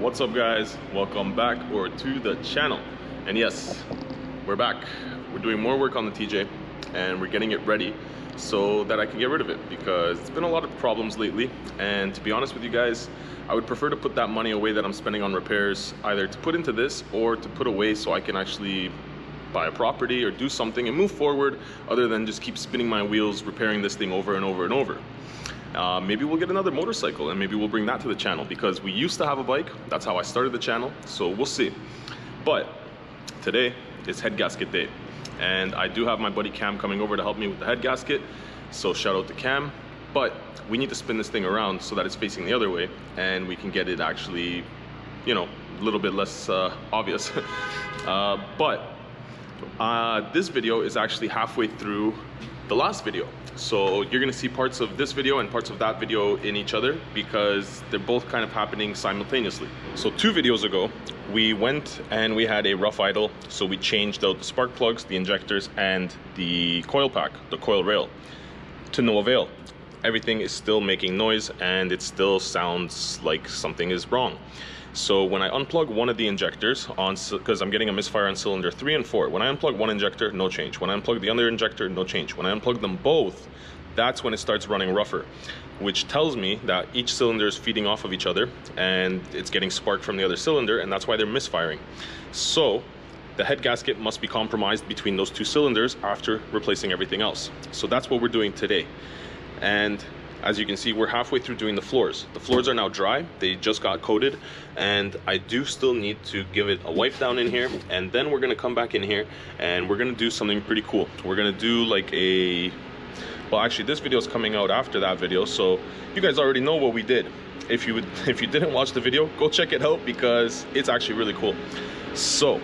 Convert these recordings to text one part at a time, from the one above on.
What's up, guys? Welcome back to the channel. And yes, we're back. We're doing more work on the TJ and we're getting it ready so that I can get rid of it, because it's been a lot of problems lately, and to be honest with you guys, I would prefer to put that money away that I'm spending on repairs either to put into this or to put away so I can actually buy a property or do something and move forward, other than just keep spinning my wheels repairing this thing over and over and over. Maybe we'll get another motorcycle and maybe we'll bring that to the channel, because we used to have a bike. That's how I started the channel, so we'll see. But today is head gasket day, and I do have my buddy Cam coming over to help me with the head gasket, so shout out to Cam. But we need to spin this thing around so that it's facing the other way and we can get it actually, you know, a little bit less obvious. This video is actually halfway through the last video, so you're gonna see parts of this video and parts of that video in each other, because they're both kind of happening simultaneously. So 2 videos ago we went and we had a rough idle, so we changed out the spark plugs, the injectors, and the coil pack, the coil rail, to no avail. Everything is still making noise and it still sounds like something is wrong. So when I unplug one of the injectors, because I'm getting a misfire on cylinder 3 and 4, when I unplug one injector, no change. When I unplug the other injector, no change. When I unplug them both, that's when it starts running rougher, which tells me that each cylinder is feeding off of each other and it's getting spark from the other cylinder, and that's why they're misfiring. So the head gasket must be compromised between those 2 cylinders after replacing everything else. So that's what we're doing today. And as you can see, we're halfway through doing the floors. The floors are now dry, they just got coated, and I do still need to give it a wipe down in here, and then we're gonna come back in here and we're gonna do something pretty cool. We're gonna do like a, well, actually this video is coming out after that video, so you guys already know what we did. If you didn't watch the video, go check it out, because it's actually really cool. So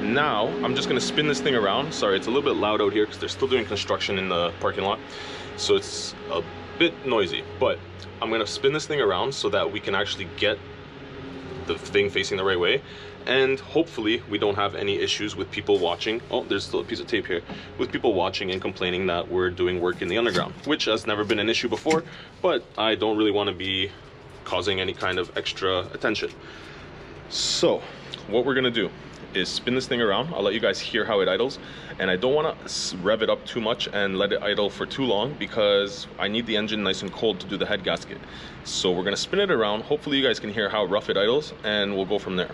now I'm just gonna spin this thing around. Sorry, it's a little bit loud out here because they're still doing construction in the parking lot, so it's a bit noisy, but I'm gonna spin this thing around so that we can actually get the thing facing the right way, and hopefully we don't have any issues with people watching. Oh, there's still a piece of tape here, with people watching and complaining that we're doing work in the underground, which has never been an issue before, but I don't really want to be causing any kind of extra attention. So what we're gonna do is spin this thing around. I'll let you guys hear how it idles, and I don't want to rev it up too much and let it idle for too long, because I need the engine nice and cold to do the head gasket. So we're gonna spin it around. Hopefully you guys can hear how rough it idles, and we'll go from there.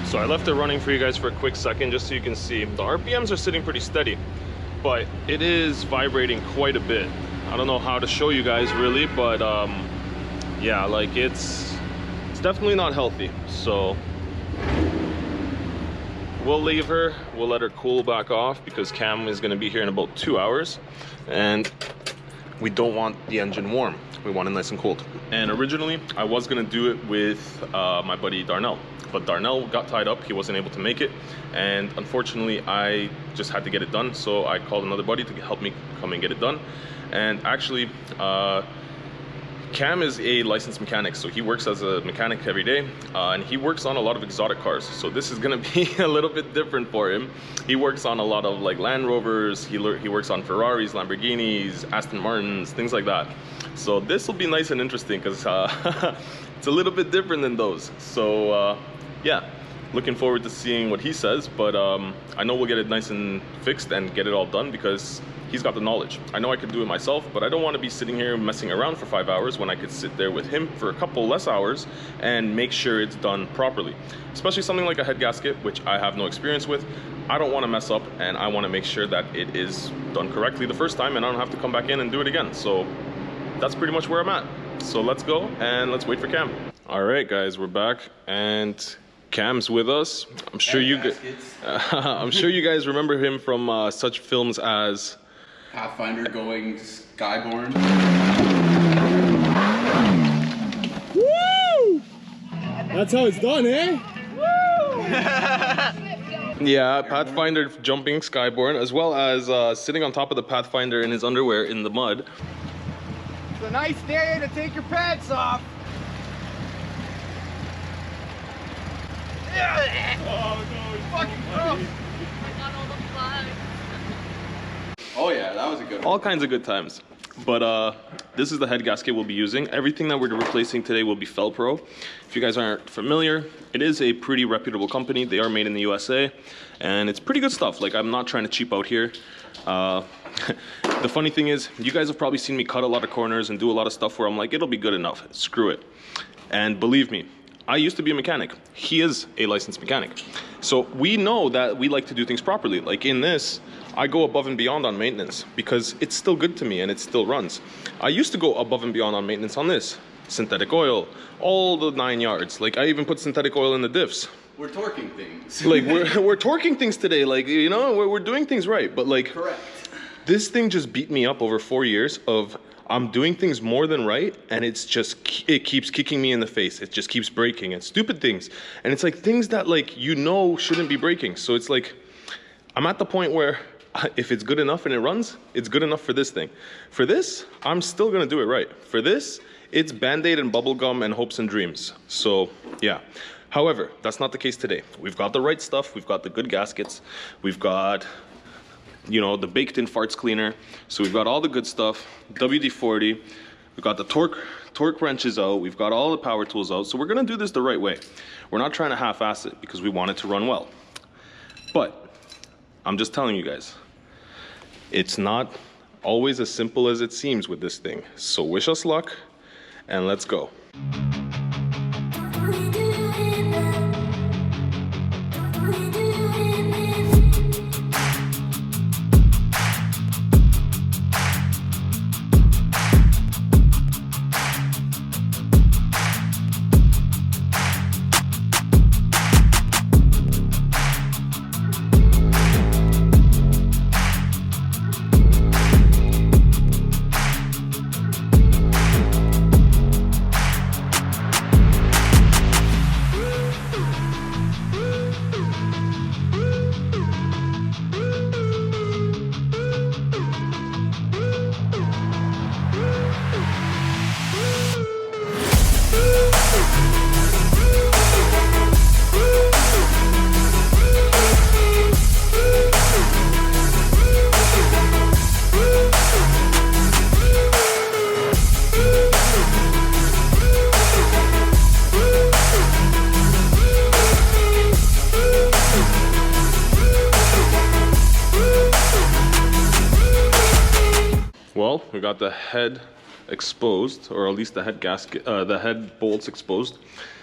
So I left it running for you guys for a quick second just so you can see. The RPMs are sitting pretty steady, but it is vibrating quite a bit. I don't know how to show you guys really, but yeah, like it's definitely not healthy. So we'll leave her, we'll let her cool back off, because Cam is gonna be here in about 2 hours, and we don't want the engine warm. We want it nice and cold. And originally I was gonna do it with my buddy Darnell, but Darnell got tied up, he wasn't able to make it, and unfortunately I just had to get it done, so I called another buddy to help me come and get it done. And actually Cam is a licensed mechanic, so he works as a mechanic every day, and he works on a lot of exotic cars, so this is gonna be a little bit different for him. He works on a lot of like Land Rovers, he works on Ferraris, Lamborghinis, Aston Martins, things like that. So this will be nice and interesting, because it's a little bit different than those. So yeah, looking forward to seeing what he says, but I know we'll get it nice and fixed and get it all done, because he's got the knowledge. I know I could do it myself, but I don't want to be sitting here messing around for 5 hours when I could sit there with him for a couple less hours and make sure it's done properly. Especially something like a head gasket, which I have no experience with. I don't want to mess up, and I want to make sure that it is done correctly the first time and I don't have to come back in and do it again. So that's pretty much where I'm at. So let's go and let's wait for Cam. All right, guys, we're back, and Cam's with us. I'm sure you guys remember him from such films as Pathfinder going skyborne. Woo! That's how it's done, eh? Woo! Yeah, Pathfinder jumping skyborne, as well as sitting on top of the Pathfinder in his underwear in the mud. It's a nice day to take your pants off. Oh no, Fucking gross. Oh yeah, that was a good one. all kinds of good times. But this is the head gasket we'll be using. Everything that we're replacing today will be Felpro. If you guys aren't familiar, it is a pretty reputable company. They are made in the USA, and it's pretty good stuff. Like, I'm not trying to cheap out here. The funny thing is, you guys have probably seen me cut a lot of corners and do a lot of stuff where I'm like, it'll be good enough, screw it. And believe me, I used to be a mechanic. He is a licensed mechanic. So we know that we like to do things properly. Like in this, I go above and beyond on maintenance because it's still good to me and it still runs. I used to go above and beyond on maintenance on this. Synthetic oil, all the 9 yards. Like, I even put synthetic oil in the diffs. We're torquing things. Like, we're torquing things today. Like, you know, we're doing things right. But like, Correct. This thing just beat me up over 4 years of I'm doing things more than right, and it keeps kicking me in the face. It just keeps breaking, and stupid things. And it's like things that, like, you know shouldn't be breaking. So it's like, I'm at the point where if it's good enough and it runs, it's good enough for this thing. For this, I'm still gonna do it right. For this, it's Band-Aid and bubblegum and hopes and dreams. So yeah. However, that's not the case today. We've got the right stuff. We've got the good gaskets. We've got, you know, the baked in farts cleaner. So we've got all the good stuff. WD-40. We've got the torque wrenches out. We've got all the power tools out. So we're gonna do this the right way. We're not trying to half-ass it because we want it to run well. But I'm just telling you guys, it's not always as simple as it seems with this thing. So wish us luck and let's go. Well, we got the head exposed, or at least the head gasket, the head bolts exposed.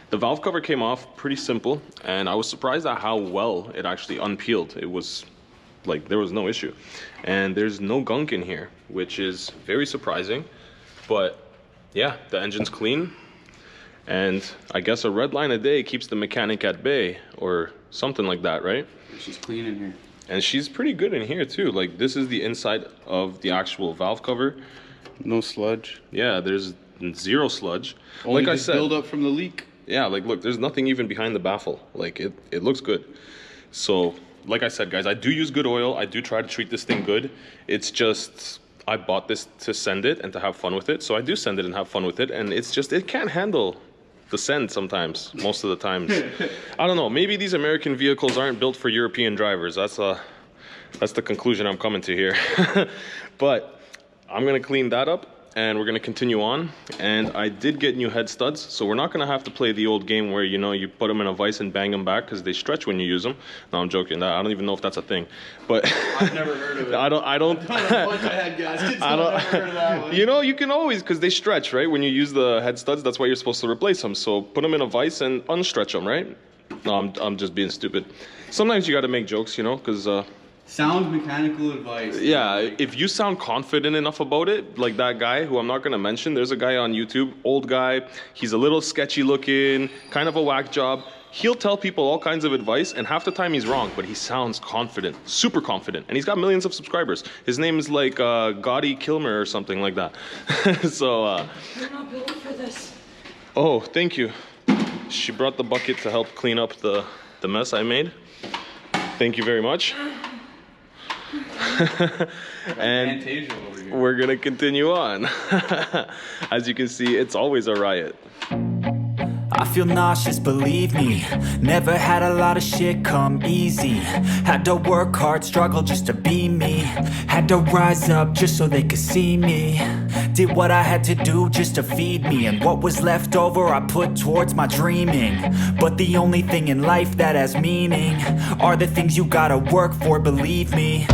The valve cover came off pretty simple, and I was surprised at how well it actually unpeeled. It was like, there was no issue. And there's no gunk in here, which is very surprising. But yeah, the engine's clean. And I guess a red line a day keeps the mechanic at bay, or something like that, right? She's clean in here. And she's pretty good in here too. Like, this is the inside of the actual valve cover. No sludge. Yeah, there's zero sludge. Only like I said, build up from the leak. Yeah, like, look, there's nothing even behind the baffle. Like, it looks good. So, like I said, guys, I do use good oil. I do try to treat this thing good. It's just, I bought this to send it and to have fun with it. So I do send it and have fun with it. And it's just, it can't handle the send sometimes, most of the times. I don't know, maybe these American vehicles aren't built for European drivers. That's the conclusion I'm coming to here. But I'm gonna clean that up and we're gonna continue on. And I did get new head studs, so we're not gonna have to play the old game where, you know, you put them in a vise and bang them back because they stretch when you use them. No, I'm joking. I don't even know if that's a thing. But I've never heard of it. I don't. I've done a bunch of head gaskets, I've never heard of that one. You know, you can always, because they stretch, right? When you use the head studs, that's why you're supposed to replace them. So put them in a vise and unstretch them, right? No, I'm just being stupid. Sometimes you got to make jokes, you know, because sound mechanical advice. yeah, if you sound confident enough about it, like that guy who I'm not gonna mention, there's a guy on YouTube, old guy, he's a little sketchy looking, kind of a whack job. He'll tell people all kinds of advice, and half the time he's wrong, but he sounds confident, super confident, and he's got millions of subscribers. His name is like Gotti Kilmer or something like that. So You're not built for this. oh, thank you. She brought the bucket to help clean up the mess I made. Thank you very much. And we're gonna continue on. As you can see, it's always a riot. I feel nauseous, believe me. Never had a lot of shit come easy. Had to work hard, struggle just to be me. Had to rise up just so they could see me. Did what I had to do just to feed me. And what was left over I put towards my dreaming. But the only thing in life that has meaning are the things you gotta work for, believe me.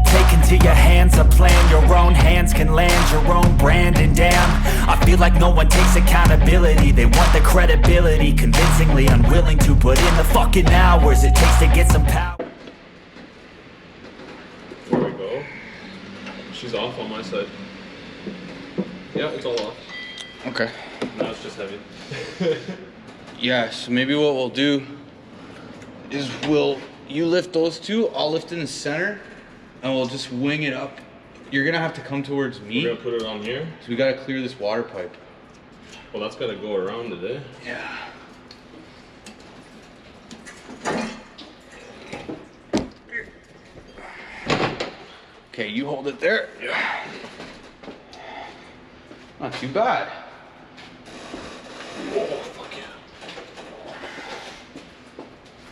Take into your hands a plan, your own hands can land your own brand. And damn, I feel like no one takes accountability. They want the credibility, convincingly unwilling to put in the fucking hours it takes to get some power. There we go. She's off on my side. Yeah, it's all off. Okay. Now it's just heavy. Yeah, so maybe what we'll do is you lift those two, I'll lift in the center, and we'll just wing it up. You're gonna have to come towards me. We're gonna put it on here. So we gotta clear this water pipe. Well, that's gotta go around today. Yeah. Okay, you hold it there. Yeah. Not too bad. Oh, fuck yeah.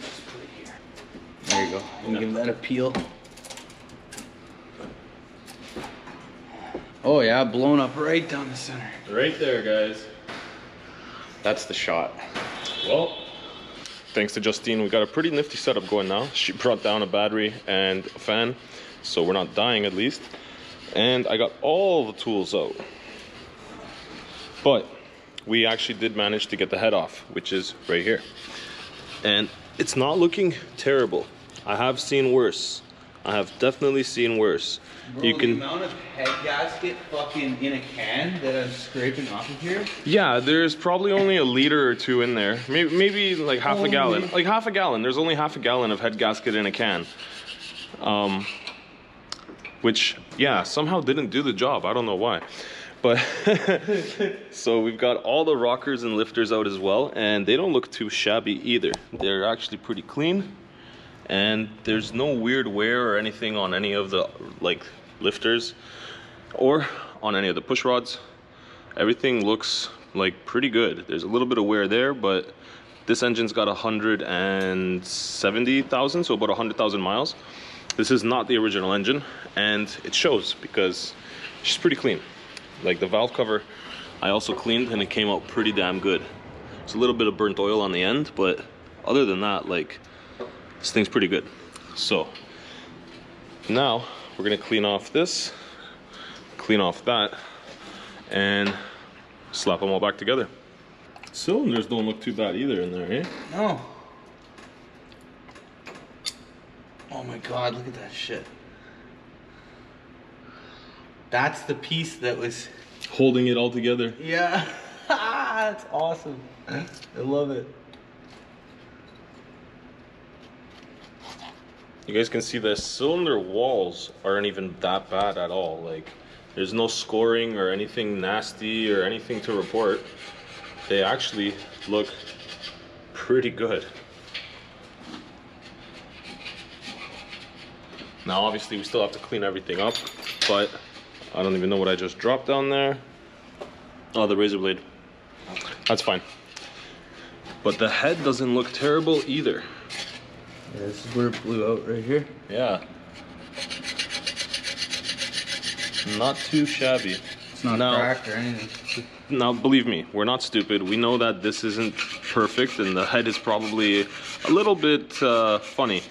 Just put it here. There you go. You can give that a peel. Oh yeah, blown up right down the center. Right there, guys. That's the shot. Well, thanks to Justine, we got a pretty nifty setup going now. She brought down a battery and a fan, so we're not dying at least. And I got all the tools out. But we actually did manage to get the head off, which is right here. And it's not looking terrible. I have seen worse. I have definitely seen worse. Bro, you can. The amount of head gasket fucking in a can that I'm scraping off of here. Yeah, there's probably only a liter or two in there. Maybe like half a gallon. Like half a gallon. There's only half a gallon of head gasket in a can. Which, yeah, somehow didn't do the job. I don't know why. But so we've got all the rockers and lifters out as well, and they don't look too shabby either. They're actually pretty clean, and there's no weird wear or anything on any of the like lifters or on any of the push rods. Everything looks like pretty good. There's a little bit of wear there, but this engine's got 170,000, so about 100,000 miles. This is not the original engine, and it shows because she's pretty clean. Like the valve cover I also cleaned, and it came out pretty damn good. It's a little bit of burnt oil on the end, but other than that, like, this thing's pretty good. So now we're gonna clean off this, clean off that, and slap them all back together. Cylinders don't look too bad either in there, eh? No. Oh my god, look at that shit. That's the piece that was holding it all together. Yeah. That's awesome. I love it. You guys can see the cylinder walls aren't even that bad at all. Like, there's no scoring or anything nasty or anything to report. They actually look pretty good. Now obviously we still have to clean everything up, but I don't even know what I just dropped down there. Oh, the razor blade. That's fine. But the head doesn't look terrible either. Yeah, this is where it blew out right here. Yeah. Not too shabby. It's not cracked or anything. Now, believe me, we're not stupid. We know that this isn't perfect and the head is probably a little bit funny.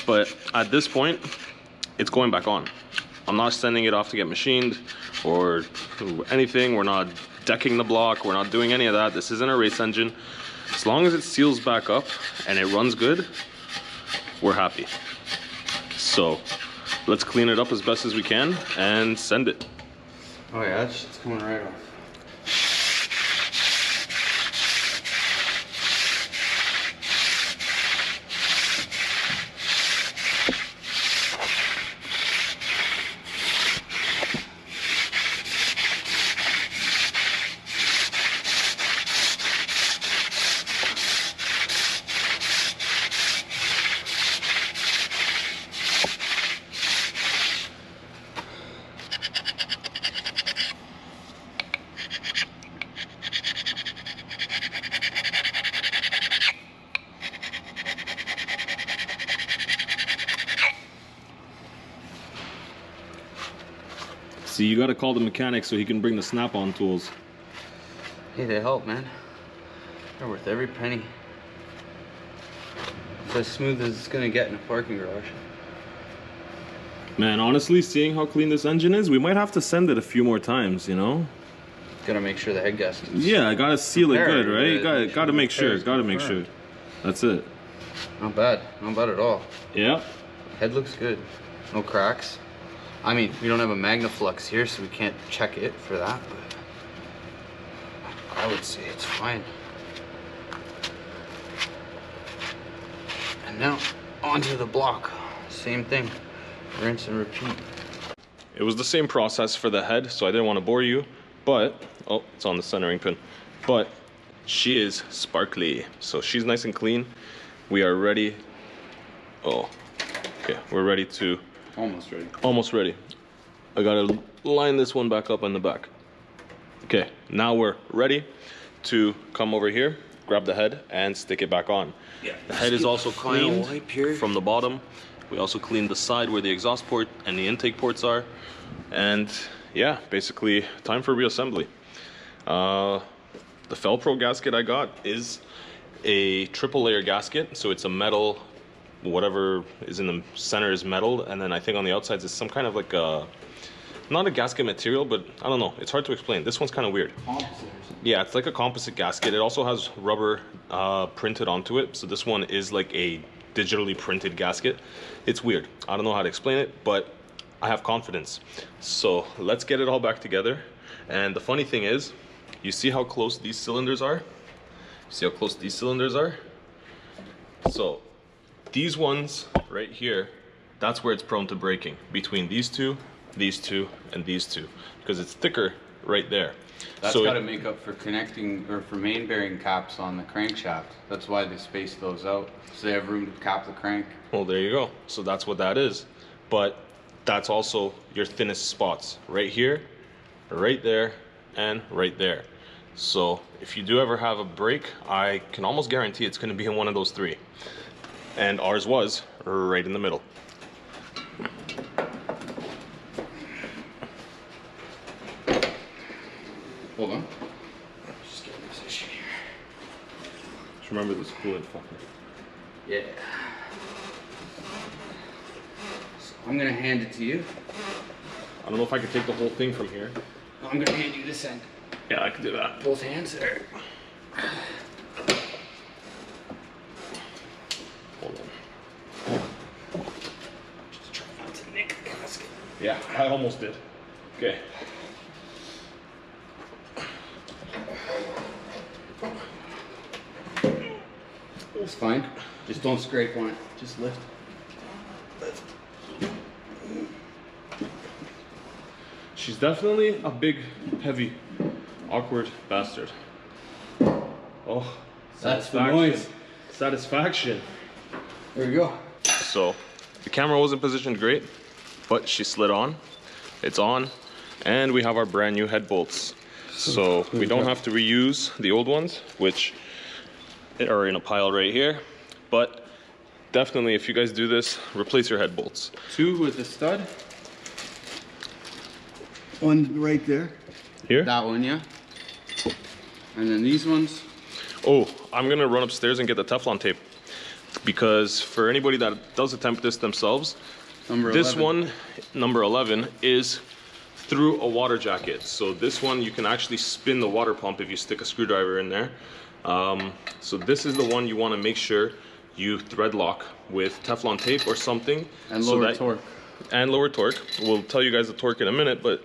But at this point, it's going back on. I'm not sending it off to get machined or anything. We're not decking the block. We're not doing any of that. This isn't a race engine. As long as it seals back up and it runs good, we're happy. So let's clean it up as best as we can and send it. Oh yeah, that shit's coming right off. See, you gotta call the mechanic so he can bring the snap-on tools. Hey, they help, man. They're worth every penny. It's as smooth as it's gonna get in a parking garage. Man, honestly, seeing how clean this engine is, we might have to send it a few more times, you know? Gotta make sure the head gasket. Yeah, I gotta seal it good, right? Gotta make sure, confirmed. That's it. Not bad at all. Yeah. Head looks good. No cracks. I mean, we don't have a Magnaflux here, so we can't check it for that, but I would say it's fine. And now, onto the block. Same thing. Rinse and repeat. It was the same process for the head, so I didn't want to bore you, but, oh, it's on the centering pin. But she is sparkly, so she's nice and clean. We are ready. Oh, okay, we're ready to... Almost ready. Almost ready. I gotta line this one back up on the back. Okay, now we're ready to come over here, grab the head, and stick it back on. Yeah. The head is also cleaned from the bottom. We also cleaned the side where the exhaust port and the intake ports are. And yeah, basically time for reassembly. The Felpro gasket I got is a triple layer gasket. So it's a metal, whatever is in the center is metal. And then I think on the outsides is some kind of like a, not a gasket material, but I don't know. It's hard to explain. This one's kind of weird. Yeah, it's like a composite gasket. It also has rubber printed onto it. So this one is like a digitally printed gasket. It's weird. I don't know how to explain it, but I have confidence. So let's get it all back together. And the funny thing is, you see how close these cylinders are? See how close these cylinders are? So these ones right here, that's where it's prone to breaking, between these two, and these two, because it's thicker right there. That's so got to make up for connecting or for main bearing caps on the crankshaft. That's why they space those out, so they have room to cap the crank. Well, there you go. So that's what that is. But that's also your thinnest spots, right here, right there, and right there. So if you do ever have a break, I can almost guarantee it's going to be in one of those three. And ours was right in the middle. Hold on. Just get in position here. Just remember this coolant fucker. Yeah. So I'm gonna hand it to you. I don't know if I could take the whole thing from here. I'm gonna hand you this end. Yeah, I can do that. Both hands there. Hold on. Just try not to nick the gasket. Yeah, I almost did. Okay. It's fine. Just don't scrape on it. Just lift. She's definitely a big, heavy, awkward bastard. Oh, That's the noise. Satisfaction. There we go. So, the camera wasn't positioned great, but she slid on. It's on, and we have our brand new head bolts. So we don't have to reuse the old ones, which are in a pile right here. But definitely, if you guys do this, replace your head bolts. 2 with the stud. One right there. Here? That one, yeah. And then these ones. Oh, I'm gonna run upstairs and get the Teflon tape, because for anybody that does attempt this themselves, this one, number 11, is through a water jacket. So this one, you can actually spin the water pump if you stick a screwdriver in there. So this is the one you want to make sure you thread lock with Teflon tape or something. And lower torque. And lower torque. We'll tell you guys the torque in a minute, but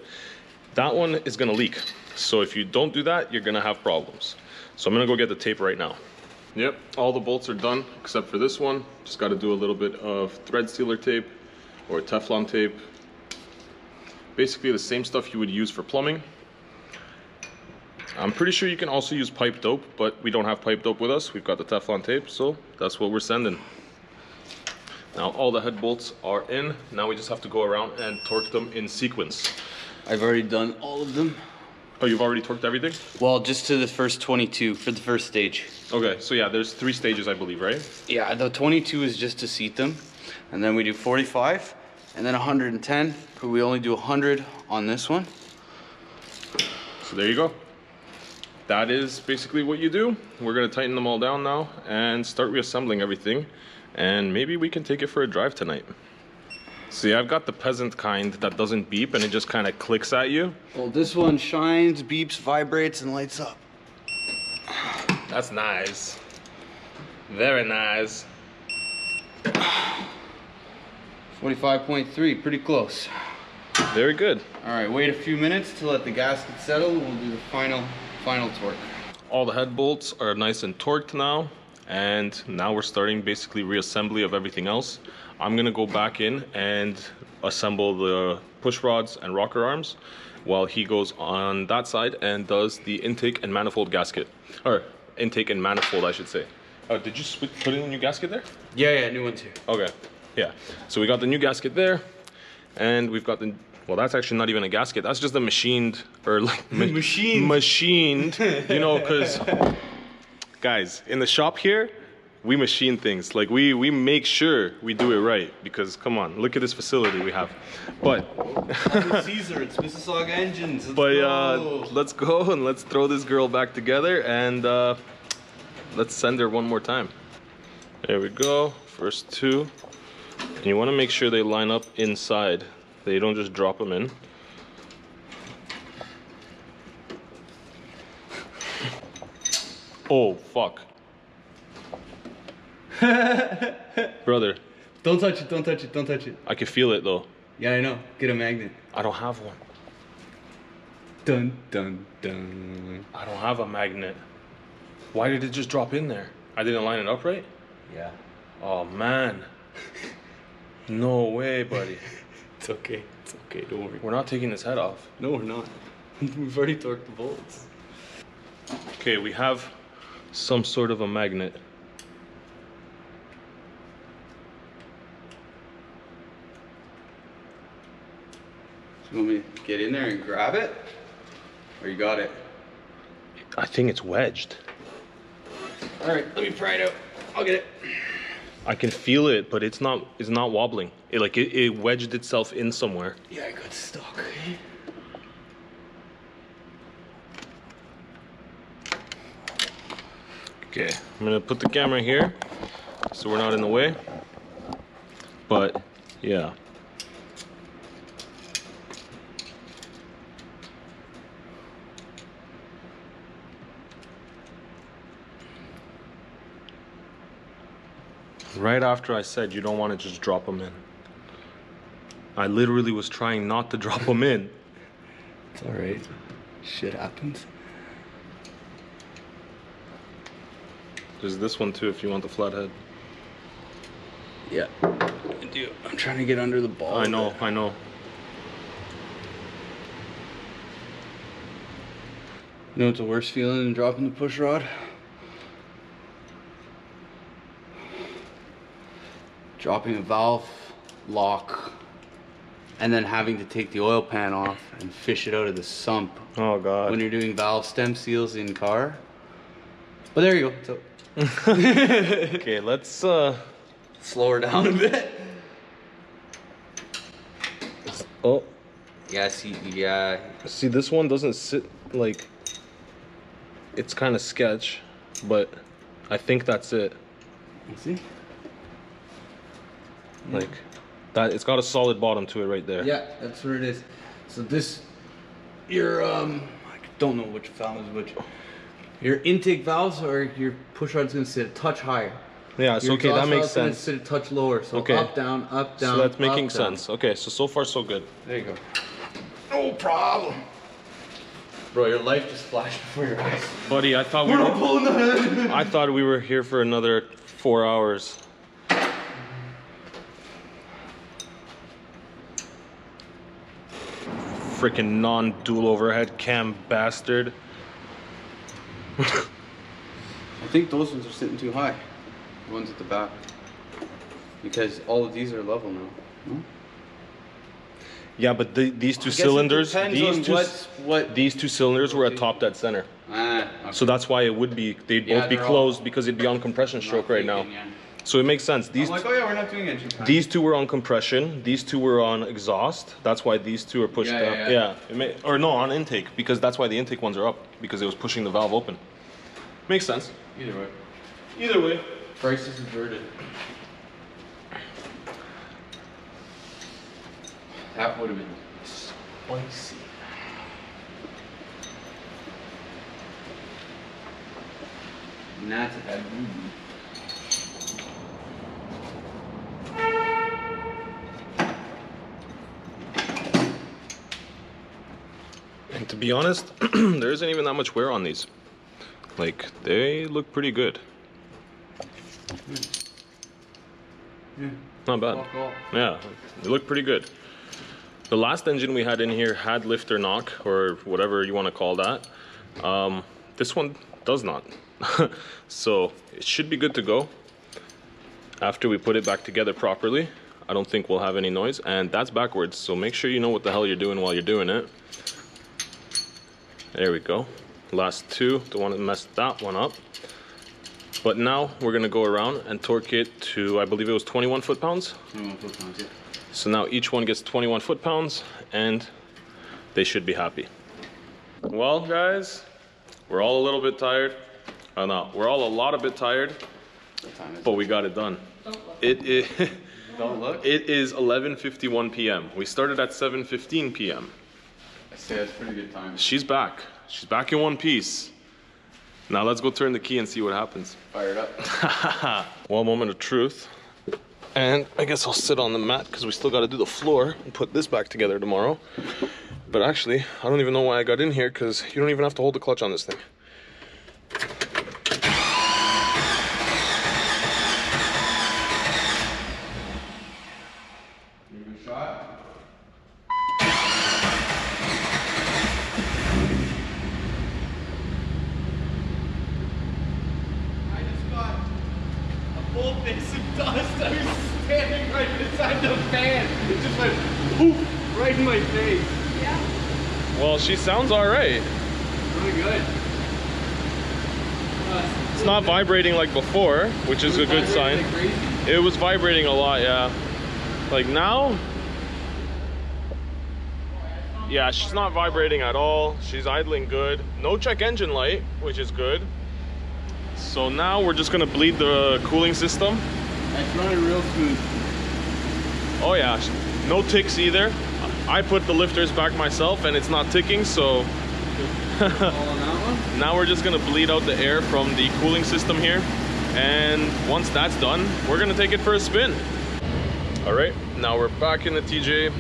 that one is going to leak. So if you don't do that, you're going to have problems. So I'm going to go get the tape right now. Yep, all the bolts are done except for this one. Just got to do a little bit of thread sealer tape or Teflon tape. Basically the same stuff you would use for plumbing. I'm pretty sure you can also use pipe dope, but we don't have pipe dope with us. We've got the Teflon tape, so that's what we're sending. Now all the head bolts are in. Now we just have to go around and torque them in sequence. I've already done all of them. Oh, you've already torqued everything? Well, just to the first 22 for the first stage. Okay, so yeah, there's 3 stages, I believe, right? Yeah, the 22 is just to seat them. And then we do 45, and then 110, but we only do 100 on this one. So there you go. That is basically what you do. We're gonna tighten them all down now and start reassembling everything. And maybe we can take it for a drive tonight. See, I've got the peasant kind that doesn't beep and it just kind of clicks at you. Well, this one shines, beeps, vibrates, and lights up. That's nice. Very nice. 45.3, pretty close. Very good. All right, wait a few minutes to let the gasket settle. We'll do the final torque. All the head bolts are nice and torqued now. And now we're starting basically reassembly of everything else. I'm gonna go back in and assemble the push rods and rocker arms while he goes on that side and does the intake and manifold gasket. Or intake and manifold, I should say. Oh, did you put in a new gasket there? Yeah, new one's here. Okay, yeah. So we got the new gasket there, and we've got the, well, that's actually not even a gasket. That's just a machined, or like machined, you know, because guys, in the shop here, we machine things. Like we make sure we do it right, because come on, look at this facility we have. But Caesar, it's Mississauga Engines. Let's go and let's throw this girl back together and let's send her one more time. There we go, first two. And you want to make sure they line up inside. They don't just drop them in. Oh, fuck. Brother. Don't touch it, don't touch it, don't touch it. I can feel it though. Yeah, I know. Get a magnet. I don't have one. Dun, dun, dun. I don't have a magnet. Why did it just drop in there? I didn't line it up right? Yeah. Oh, man. No way, buddy. It's okay, don't worry. We're not taking this head off. No, we're not. We've already torqued the bolts. Okay, we have some sort of a magnet. So you want me to get in there and grab it? Or you got it? I think it's wedged. All right, let me pry it out. I'll get it. I can feel it, but it's not wobbling. It wedged itself in somewhere. Yeah, I got stuck. Okay, I'm gonna put the camera here so we're not in the way. But yeah. Right after I said you don't want to just drop them in. I literally was trying not to drop them in. It's all right. Shit happens. There's this one too if you want the flathead. Yeah, I do. I'm trying to get under the ball. I know. You know what's the worst feeling than dropping the push rod? Dropping a valve lock and then having to take the oil pan off and fish it out of the sump. Oh god. When you're doing valve stem seals in car. But there you go. So okay, let's slow her down a bit. Oh. Yeah, See, this one doesn't sit like, it's kind of sketch, but I think that's it. You see? Like that, it's got a solid bottom to it right there. Yeah, that's what it is. So this, your I don't know which valve is which. Your intake valves or your push rod's gonna sit a touch higher. Yeah, it's okay. That makes sense. Sit a touch lower. So okay. Up, down, up, down. So that's making up, sense. Okay, so far so good. There you go. No problem. Bro, your life just flashed before your eyes. Buddy, I thought we're not pulling that. I thought we were here for another 4 hours. Freaking non-dual overhead cam bastard. I think those ones are sitting too high. The ones at the back. Because all of these are level now. No? Yeah, but these two cylinders, these two cylinders were at top dead center. Okay. So that's why it would be, they'd both be closed because it'd be on compression stroke right now. So it makes sense. These I'm like, oh yeah, we're not doing engine time. These two were on compression. These two were on exhaust. That's why these two are pushed up. Yeah. Or no, on intake, because that's why the intake ones are up, because it was pushing the valve open. Makes sense. Either way. Either way. Price is inverted. That would have been spicy. Not a bad movie. And to be honest, there isn't even that much wear on these. Like, they look pretty good. Yeah. Not bad. Yeah, they look pretty good. The last engine we had in here had lifter knock, or whatever you want to call that. This one does not. So it should be good to go. After we put it back together properly, I don't think we'll have any noise. And that's backwards, so make sure you know what the hell you're doing while you're doing it. There we go. Last two, don't want to mess that one up. But now we're gonna go around and torque it to, I believe it was 21 foot-pounds. 21 foot-pounds, yeah. So now each one gets 21 foot-pounds and they should be happy. Well, guys, we're all a little bit tired. Oh no, we're all a lot a bit tired, but we got it done. It is, Don't look. it is 11:51 p.m. We started at 7:15 p.m. I say that's pretty good time. She's back. She's back in one piece. Now let's go turn the key and see what happens. Fire it up. One moment of truth. And I guess I'll sit on the mat because we still got to do the floor and put this back together tomorrow. But actually, I don't even know why I got in here because you don't even have to hold the clutch on this thing. Give it a shot. Full face of dust. I was standing right beside the fan. It just went poof right in my face. Yeah. Well, she sounds all right. Really good. It's not vibrating like before, which is a good sign. Like crazy. It was vibrating a lot, yeah. Like now, yeah, she's not vibrating at all. She's idling good. No check engine light, which is good. So now we're just gonna bleed the cooling system. It's running real smooth. Oh yeah, no ticks either. I put the lifters back myself and it's not ticking, so All on that one? now we're just gonna bleed out the air from the cooling system here. And once that's done, we're gonna take it for a spin. All right, now we're back in the TJ.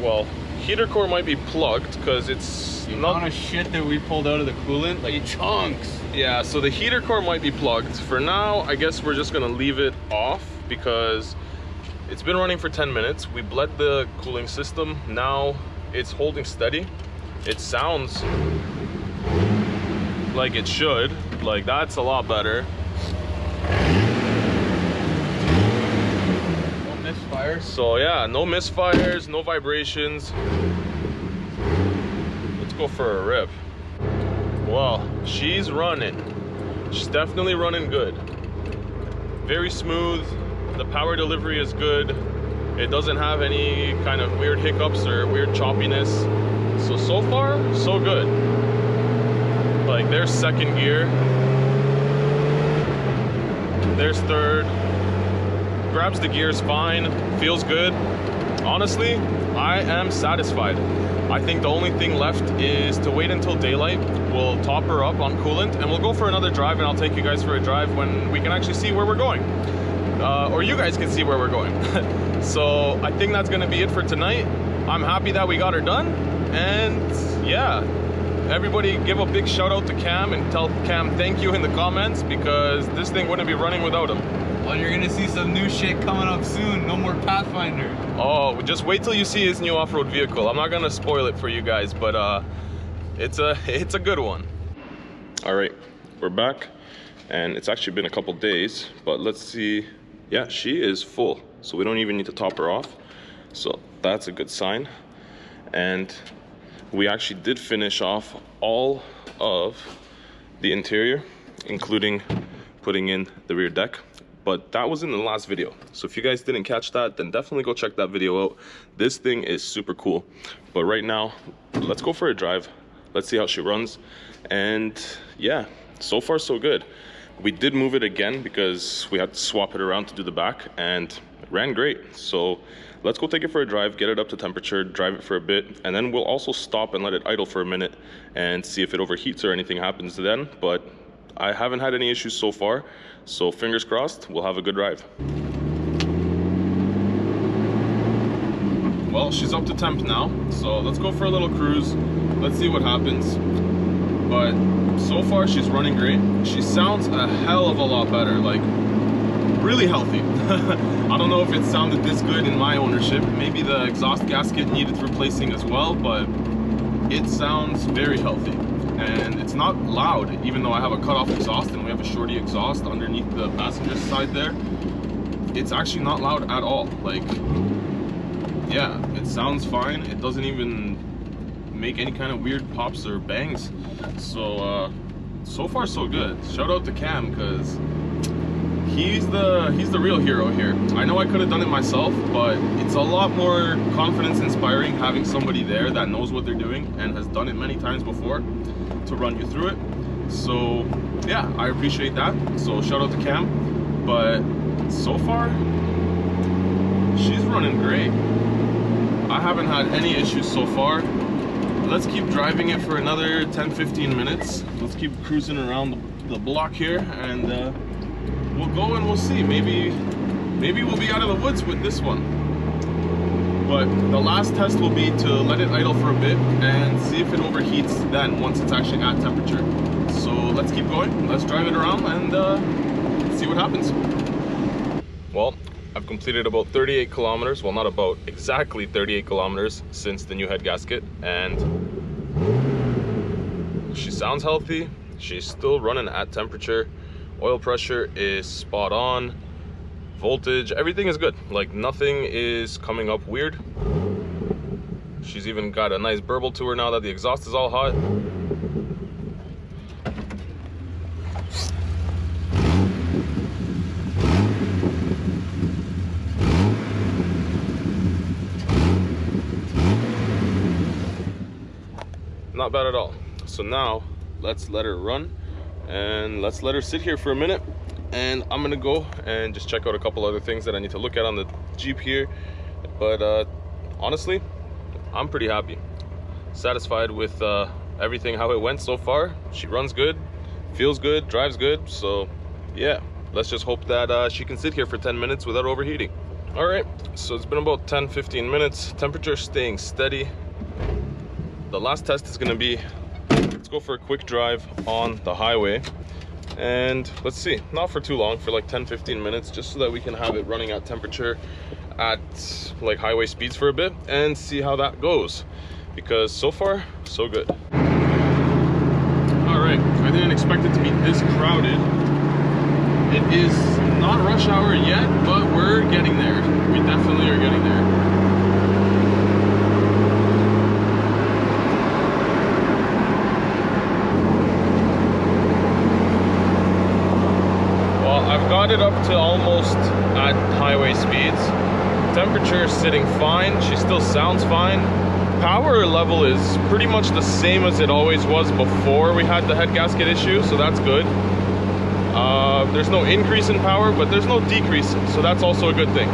Well, heater core might be plugged because it's The not... amount of shit that we pulled out of the coolant, like chunks. Yeah, so the heater core might be plugged. For now, I guess we're just gonna leave it off because it's been running for 10 minutes. We bled the cooling system. Now it's holding steady. It sounds like it should. Like, that's a lot better. No misfires. So yeah, no misfires, no vibrations. Let's go for a rip. Well, she's running. She's definitely running good. Very smooth. The power delivery is good. It doesn't have any kind of weird hiccups or weird choppiness. So far, so good. Like, there's second gear. There's third. Grabs the gears fine. Feels good. Honestly, I am satisfied. I think the only thing left is to wait until daylight. We'll top her up on coolant and we'll go for another drive, and I'll take you guys for a drive when we can actually see where we're going. Or you guys can see where we're going. So I think that's gonna be it for tonight. I'm happy that we got her done. And yeah, everybody give a big shout out to Cam and tell Cam thank you in the comments, because this thing wouldn't be running without him. Well, you're gonna see some new shit coming up soon. No more Pathfinder. Oh, just wait till you see his new off-road vehicle. I'm not gonna spoil it for you guys, but it's a good one. All right, we're back, and it's actually been a couple days, but let's see. Yeah, she is full, so we don't even need to top her off. So that's a good sign. And we actually did finish off all of the interior, including putting in the rear deck. but that was in the last video. So if you guys didn't catch that, then definitely go check that video out. This thing is super cool. But right now, let's go for a drive. Let's see how she runs. And yeah, so far so good. We did move it again because we had to swap it around to do the back, and it ran great. So let's go take it for a drive, get it up to temperature, drive it for a bit, and then we'll also stop and let it idle for a minute and see if it overheats or anything happens then. But I haven't had any issues so far, so fingers crossed, we'll have a good drive. Well, she's up to temp now, so let's go for a little cruise. Let's see what happens. But so far she's running great. She sounds a hell of a lot better, like really healthy. I don't know if it sounded this good in my ownership. Maybe the exhaust gasket needed replacing as well, but it sounds very healthy. And it's not loud, even though I have a cut-off exhaust and we have a shorty exhaust underneath the passenger side there. It's actually not loud at all. Like, yeah, it sounds fine. It doesn't even make any kind of weird pops or bangs. So so far so good. Shout out to Cam, because he's the real hero here. I know I could have done it myself, but it's a lot more confidence inspiring having somebody there that knows what they're doing and has done it many times before to run you through it. So yeah, I appreciate that. So shout out to Cam. But so far she's running great. I haven't had any issues so far. Let's keep driving it for another 10-15 minutes. Let's keep cruising around the block here, and we'll go and we'll see. Maybe we'll be out of the woods with this one. But the last test will be to let it idle for a bit and see if it overheats then, once it's actually at temperature. So let's keep going. Let's drive it around and see what happens. Well, I've completed about 38 kilometers, well, not about, exactly 38 kilometers since the new head gasket, and she sounds healthy. She's still running at temperature. Oil pressure is spot on. Voltage, everything is good. Like, nothing is coming up weird. She's even got a nice burble to her now that the exhaust is all hot. Not bad at all. So now let's let her run and let's let her sit here for a minute, and I'm gonna go and just check out a couple other things that I need to look at on the Jeep here. But honestly, I'm pretty happy, satisfied with everything, how it went so far. She runs good, feels good, drives good. So yeah, let's just hope that she can sit here for 10 minutes without overheating. All right, so it's been about 10-15 minutes. Temperature staying steady. The last test is going to be, let's go for a quick drive on the highway, and let's see, not for too long, for like 10-15 minutes, just so that we can have it running at temperature at like highway speeds for a bit and see how that goes, because so far so good. All right, I didn't expect it to be this crowded. It is not rush hour yet, but we're getting there. We definitely are getting there. I've got it up to almost at highway speeds. Temperature is sitting fine. She still sounds fine. Power level is pretty much the same as it always was before we had the head gasket issue, so that's good. There's no increase in power, but there's no decrease, so that's also a good thing.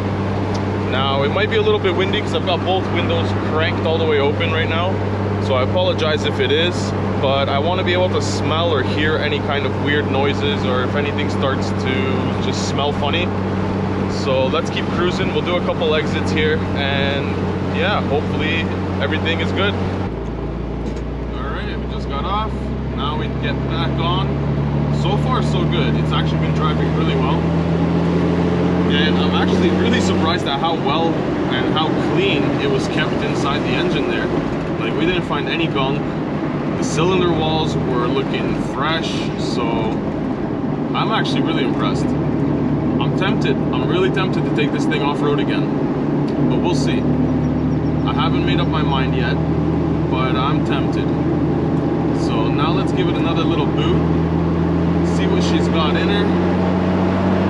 Now, it might be a little bit windy because I've got both windows cranked all the way open right now, so I apologize if it is, but I want to be able to smell or hear any kind of weird noises, or if anything starts to just smell funny. So let's keep cruising. We'll do a couple exits here, and yeah, hopefully everything is good. All right, we just got off. Now we get back on. So far, so good. It's actually been driving really well. And I'm actually really surprised at how well and how clean it was kept inside the engine there. Like, we didn't find any gunk. The cylinder walls were looking fresh, so I'm actually really impressed. I'm tempted. I'm really tempted to take this thing off-road again, but we'll see. I haven't made up my mind yet, but I'm tempted. So now let's give it another little boot, see what she's got in her,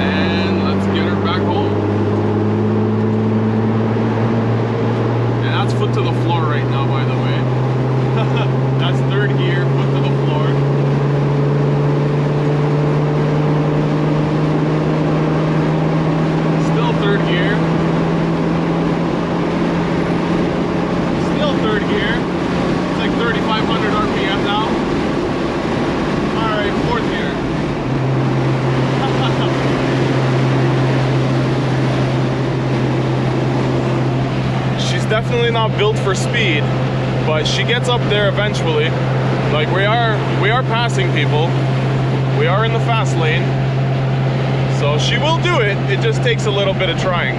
and let's definitely not built for speed, but she gets up there eventually. Like we are passing people. We are in the fast lane. So she will do it. It just takes a little bit of trying.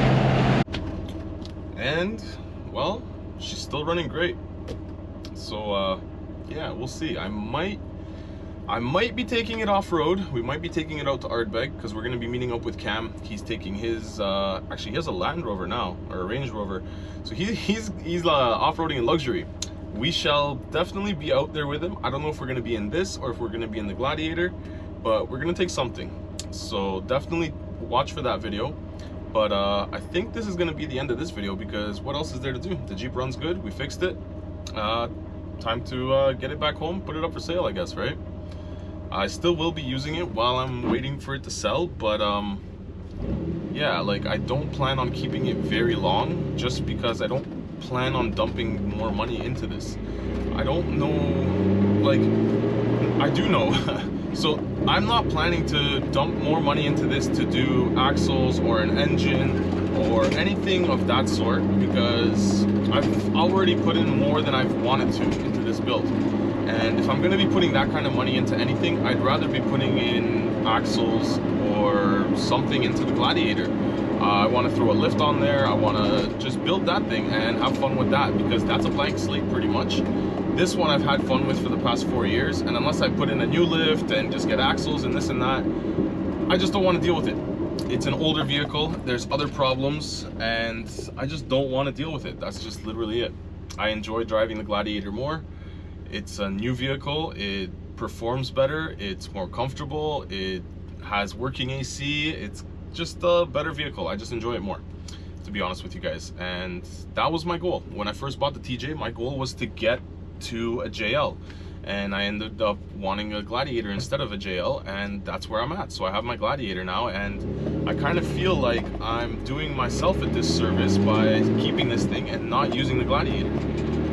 And well, she's still running great. So yeah, we'll see. I might be taking it off-road. We might be taking it out to Ardbeg because we're going to be meeting up with Cam. He's taking his, actually he has a Land Rover now, or a Range Rover. So he's off-roading in luxury. We shall definitely be out there with him. I don't know if we're going to be in this or if we're going to be in the Gladiator, but we're going to take something. So definitely watch for that video. But I think this is going to be the end of this video because what else is there to do? The Jeep runs good. We fixed it. Time to get it back home, put it up for sale, I guess, right? I still will be using it while I'm waiting for it to sell, but yeah, like I don't plan on keeping it very long just because I don't plan on dumping more money into this. I don't know, like, I do know. So I'm not planning to dump more money into this to do axles or an engine or anything of that sort because I've already put in more than I've wanted to into this build. And if I'm going to be putting that kind of money into anything, I'd rather be putting in axles or something into the Gladiator. I want to throw a lift on there. I want to just build that thing and have fun with that because that's a blank slate pretty much. This one I've had fun with for the past 4 years, and unless I put in a new lift and just get axles and this and that, I just don't want to deal with it. It's an older vehicle, there's other problems, and I just don't want to deal with it. That's just literally it. I enjoy driving the Gladiator more. It's a new vehicle, it performs better, it's more comfortable, it has working AC, it's just a better vehicle. I just enjoy it more, to be honest with you guys. And that was my goal. When I first bought the TJ, my goal was to get to a JL, and I ended up wanting a Gladiator instead of a JL, and that's where I'm at. So I have my Gladiator now, and I kind of feel like I'm doing myself a disservice by keeping this thing and not using the Gladiator.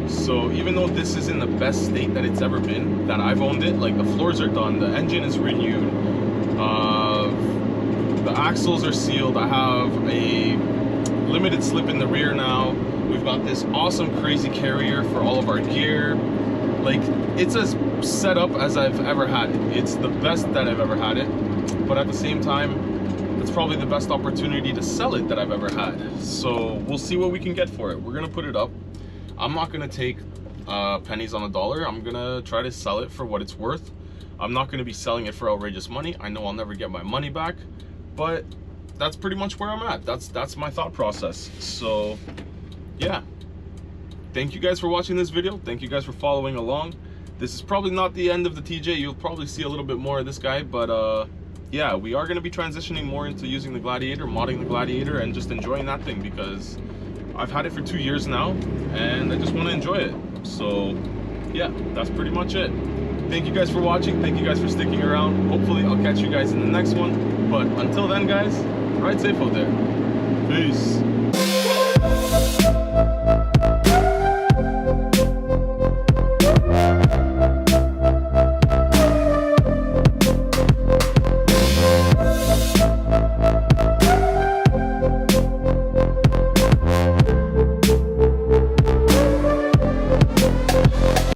So even though this is in the best state that it's ever been, that I've owned it, like the floors are done, the engine is renewed, the axles are sealed, I have a limited slip in the rear now, we've got this awesome crazy carrier for all of our gear. Like, it's as set up as I've ever had it. It's the best that I've ever had it, but at the same time, it's probably the best opportunity to sell it that I've ever had. So we'll see what we can get for it. We're gonna put it up. I'm not gonna take pennies on the dollar. I'm gonna try to sell it for what it's worth. I'm not gonna be selling it for outrageous money. I know I'll never get my money back, but that's pretty much where I'm at. That's my thought process. So yeah, thank you guys for watching this video. Thank you guys for following along. This is probably not the end of the TJ. You'll probably see a little bit more of this guy, but yeah, we are going to be transitioning more into using the Gladiator, modding the Gladiator, and just enjoying that thing because I've had it for 2 years now and I just want to enjoy it. So yeah, that's pretty much it. Thank you guys for watching. Thank you guys for sticking around. Hopefully I'll catch you guys in the next one, but until then guys, ride safe out there. Peace.